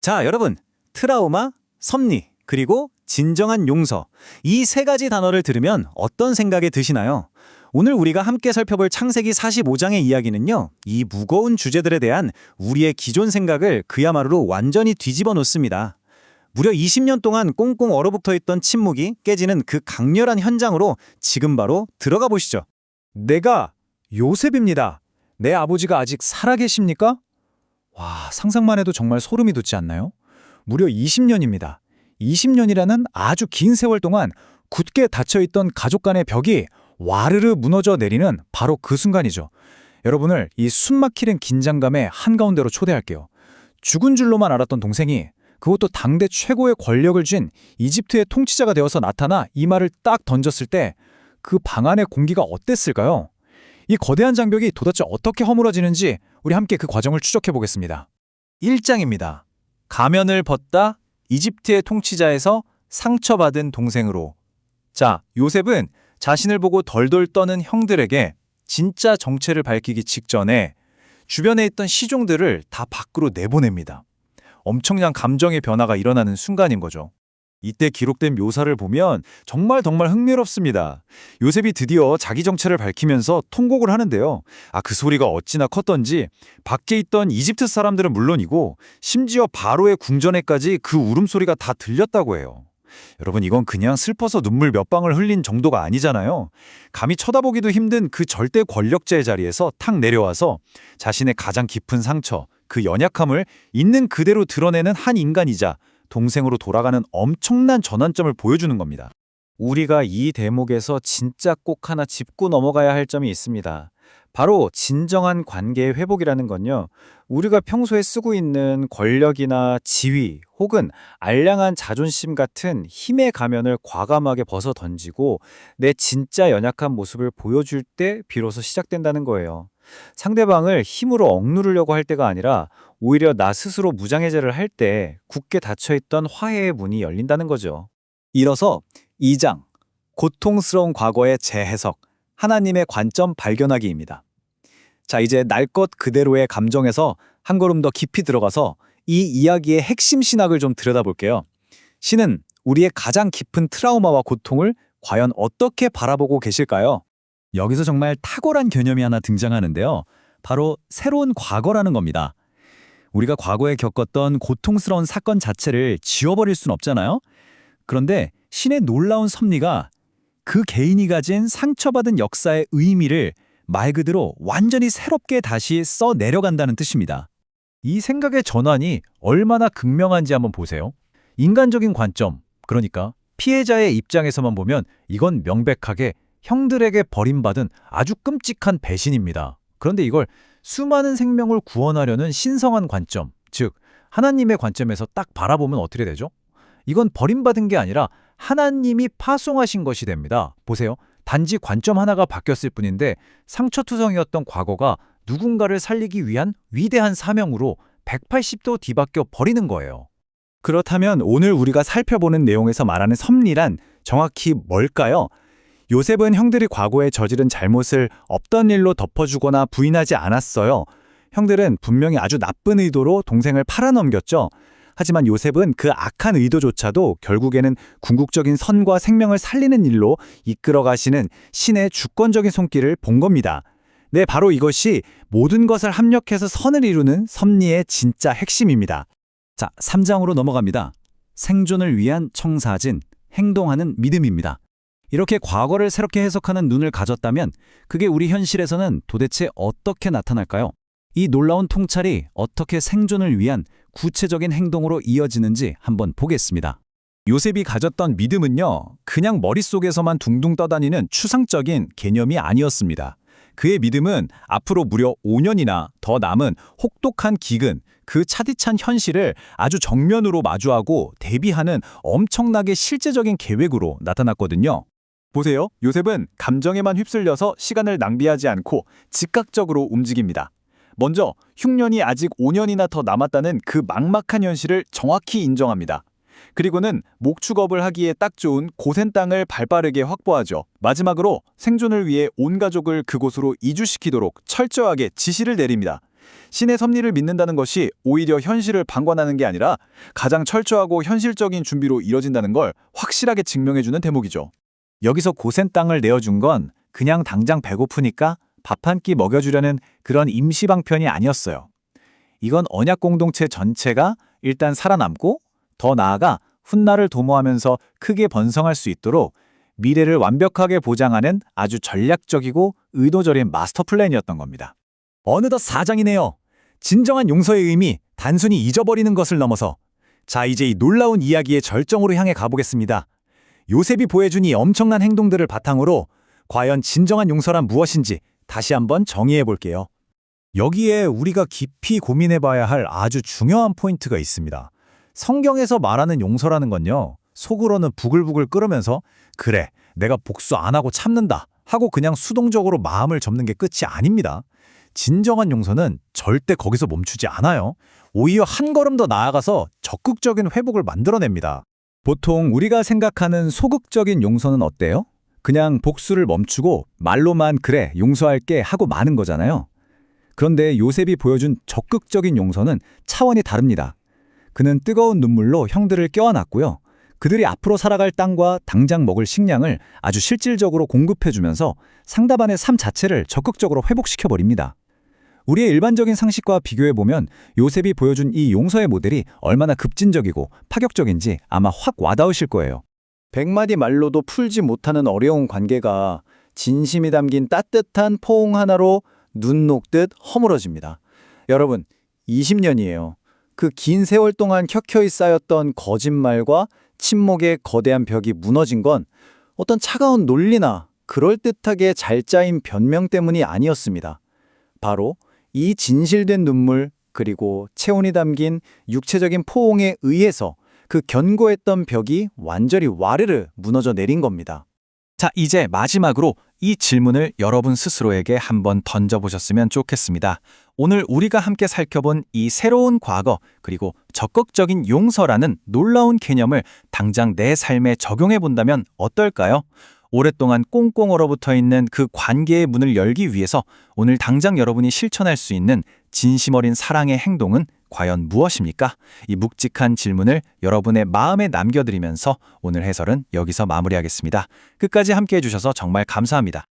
자, 여러분. 트라우마, 섭리, 그리고 진정한 용서. 이 세 가지 단어를 들으면 어떤 생각이 드시나요? 오늘 우리가 함께 살펴볼 창세기 45장의 이야기는요, 이 무거운 주제들에 대한 우리의 기존 생각을 그야말로 완전히 뒤집어 놓습니다. 무려 20년 동안 꽁꽁 얼어붙어 있던 침묵이 깨지는 그 강렬한 현장으로 지금 바로 들어가 보시죠. 내가 요셉입니다. 내 아버지가 아직 살아계십니까? 와, 상상만 해도 정말 소름이 돋지 않나요? 무려 20년입니다. 20년이라는 아주 긴 세월 동안 굳게 닫혀있던 가족 간의 벽이 와르르 무너져 내리는 바로 그 순간이죠. 여러분을 이 숨막히는 긴장감의 한가운데로 초대할게요. 죽은 줄로만 알았던 동생이, 그것도 당대 최고의 권력을 쥔 이집트의 통치자가 되어서 나타나 이 말을 딱 던졌을 때 그 방 안의 공기가 어땠을까요? 이 거대한 장벽이 도대체 어떻게 허물어지는지 우리 함께 그 과정을 추적해 보겠습니다. 1장입니다. 가면을 벗다 이집트의 통치자에서 상처받은 동생으로. 자, 요셉은 자신을 보고 덜덜 떠는 형들에게 진짜 정체를 밝히기 직전에 주변에 있던 시종들을 다 밖으로 내보냅니다. 엄청난 감정의 변화가 일어나는 순간인 거죠. 이때 기록된 묘사를 보면 정말 흥미롭습니다. 요셉이 드디어 자기 정체를 밝히면서 통곡을 하는데요. 그 소리가 어찌나 컸던지 밖에 있던 이집트 사람들은 물론이고 심지어 바로의 궁전에까지 그 울음소리가 다 들렸다고 해요. 여러분, 이건 그냥 슬퍼서 눈물 몇 방울 흘린 정도가 아니잖아요. 감히 쳐다보기도 힘든 그 절대 권력자의 자리에서 탁 내려와서 자신의 가장 깊은 상처, 그 연약함을 있는 그대로 드러내는 한 인간이자 동생으로 돌아가는 엄청난 전환점을 보여주는 겁니다. 우리가 이 대목에서 진짜 꼭 하나 짚고 넘어가야 할 점이 있습니다. 바로 진정한 관계의 회복이라는 건요, 우리가 평소에 쓰고 있는 권력이나 지위 혹은 알량한 자존심 같은 힘의 가면을 과감하게 벗어 던지고 내 진짜 연약한 모습을 보여줄 때 비로소 시작된다는 거예요. 상대방을 힘으로 억누르려고 할 때가 아니라 오히려 나 스스로 무장해제를 할 때 굳게 닫혀있던 화해의 문이 열린다는 거죠. 이어서 2장, 고통스러운 과거의 재해석, 하나님의 관점 발견하기입니다. 자, 이제 날 것 그대로의 감정에서 한 걸음 더 깊이 들어가서 이 이야기의 핵심 신학을 좀 들여다볼게요. 신은 우리의 가장 깊은 트라우마와 고통을 과연 어떻게 바라보고 계실까요? 여기서 정말 탁월한 개념이 하나 등장하는데요. 바로 새로운 과거라는 겁니다. 우리가 과거에 겪었던 고통스러운 사건 자체를 지워버릴 순 없잖아요. 그런데 신의 놀라운 섭리가 그 개인이 가진 상처받은 역사의 의미를 말 그대로 완전히 새롭게 다시 써 내려간다는 뜻입니다. 이 생각의 전환이 얼마나 극명한지 한번 보세요. 인간적인 관점, 그러니까 피해자의 입장에서만 보면 이건 명백하게 형들에게 버림받은 아주 끔찍한 배신입니다. 그런데 이걸 수많은 생명을 구원하려는 신성한 관점, 즉 하나님의 관점에서 딱 바라보면 어떻게 되죠? 이건 버림받은 게 아니라 하나님이 파송하신 것이 됩니다. 보세요. 단지 관점 하나가 바뀌었을 뿐인데 상처투성이었던 과거가 누군가를 살리기 위한 위대한 사명으로 180도 뒤바뀌어 버리는 거예요. 그렇다면 오늘 우리가 살펴보는 내용에서 말하는 섭리란 정확히 뭘까요? 요셉은 형들이 과거에 저지른 잘못을 없던 일로 덮어주거나 부인하지 않았어요. 형들은 분명히 아주 나쁜 의도로 동생을 팔아넘겼죠. 하지만 요셉은 그 악한 의도조차도 결국에는 궁극적인 선과 생명을 살리는 일로 이끌어가시는 신의 주권적인 손길을 본 겁니다. 네, 바로 이것이 모든 것을 합력해서 선을 이루는 섭리의 진짜 핵심입니다. 자, 3장으로 넘어갑니다. 생존을 위한 청사진, 행동하는 믿음입니다. 이렇게 과거를 새롭게 해석하는 눈을 가졌다면 그게 우리 현실에서는 도대체 어떻게 나타날까요? 이 놀라운 통찰이 어떻게 생존을 위한 구체적인 행동으로 이어지는지 한번 보겠습니다. 요셉이 가졌던 믿음은요, 그냥 머릿속에서만 둥둥 떠다니는 추상적인 개념이 아니었습니다. 그의 믿음은 앞으로 무려 5년이나 더 남은 혹독한 기근, 그 차디찬 현실을 아주 정면으로 마주하고 대비하는 엄청나게 실제적인 계획으로 나타났거든요. 보세요. 요셉은 감정에만 휩쓸려서 시간을 낭비하지 않고 즉각적으로 움직입니다. 먼저 흉년이 아직 5년이나 더 남았다는 그 막막한 현실을 정확히 인정합니다. 그리고는 목축업을 하기에 딱 좋은 고센 땅을 발빠르게 확보하죠. 마지막으로 생존을 위해 온 가족을 그곳으로 이주시키도록 철저하게 지시를 내립니다. 신의 섭리를 믿는다는 것이 오히려 현실을 방관하는 게 아니라 가장 철저하고 현실적인 준비로 이뤄진다는 걸 확실하게 증명해주는 대목이죠. 여기서 고센 땅을 내어준 건 그냥 당장 배고프니까 밥 한 끼 먹여주려는 그런 임시 방편이 아니었어요. 이건 언약 공동체 전체가 일단 살아남고 더 나아가 훗날을 도모하면서 크게 번성할 수 있도록 미래를 완벽하게 보장하는 아주 전략적이고 의도적인 마스터 플랜이었던 겁니다. 어느덧 4장이네요. 진정한 용서의 의미, 단순히 잊어버리는 것을 넘어서. 자, 이제 이 놀라운 이야기의 절정으로 향해 가보겠습니다. 요셉이 보여준 이 엄청난 행동들을 바탕으로 과연 진정한 용서란 무엇인지 다시 한번 정의해 볼게요. 여기에 우리가 깊이 고민해 봐야 할 아주 중요한 포인트가 있습니다. 성경에서 말하는 용서라는 건요, 속으로는 부글부글 끓으면서 그래, 내가 복수 안 하고 참는다 하고 그냥 수동적으로 마음을 접는 게 끝이 아닙니다. 진정한 용서는 절대 거기서 멈추지 않아요. 오히려 한 걸음 더 나아가서 적극적인 회복을 만들어냅니다. 보통 우리가 생각하는 소극적인 용서는 어때요? 그냥 복수를 멈추고 말로만 그래, 용서할게 하고 마는 거잖아요. 그런데 요셉이 보여준 적극적인 용서는 차원이 다릅니다. 그는 뜨거운 눈물로 형들을 껴안았고요. 그들이 앞으로 살아갈 땅과 당장 먹을 식량을 아주 실질적으로 공급해주면서 상대방의 삶 자체를 적극적으로 회복시켜버립니다. 우리의 일반적인 상식과 비교해보면 요셉이 보여준 이 용서의 모델이 얼마나 급진적이고 파격적인지 아마 확 와닿으실 거예요. 100마디 말로도 풀지 못하는 어려운 관계가 진심이 담긴 따뜻한 포옹 하나로 눈 녹듯 허물어집니다. 여러분, 20년이에요. 그 긴 세월 동안 켜켜이 쌓였던 거짓말과 침묵의 거대한 벽이 무너진 건 어떤 차가운 논리나 그럴듯하게 잘 짜인 변명 때문이 아니었습니다. 바로 이 진실된 눈물 그리고 체온이 담긴 육체적인 포옹에 의해서 그 견고했던 벽이 완전히 와르르 무너져 내린 겁니다. 자, 이제 마지막으로 이 질문을 여러분 스스로에게 한번 던져보셨으면 좋겠습니다. 오늘 우리가 함께 살펴본 이 새로운 과거 그리고 적극적인 용서라는 놀라운 개념을 당장 내 삶에 적용해 본다면 어떨까요? 오랫동안 꽁꽁 얼어붙어 있는 그 관계의 문을 열기 위해서 오늘 당장 여러분이 실천할 수 있는 진심 어린 사랑의 행동은 과연 무엇입니까? 이 묵직한 질문을 여러분의 마음에 남겨드리면서 오늘 해설은 여기서 마무리하겠습니다. 끝까지 함께해 주셔서 정말 감사합니다.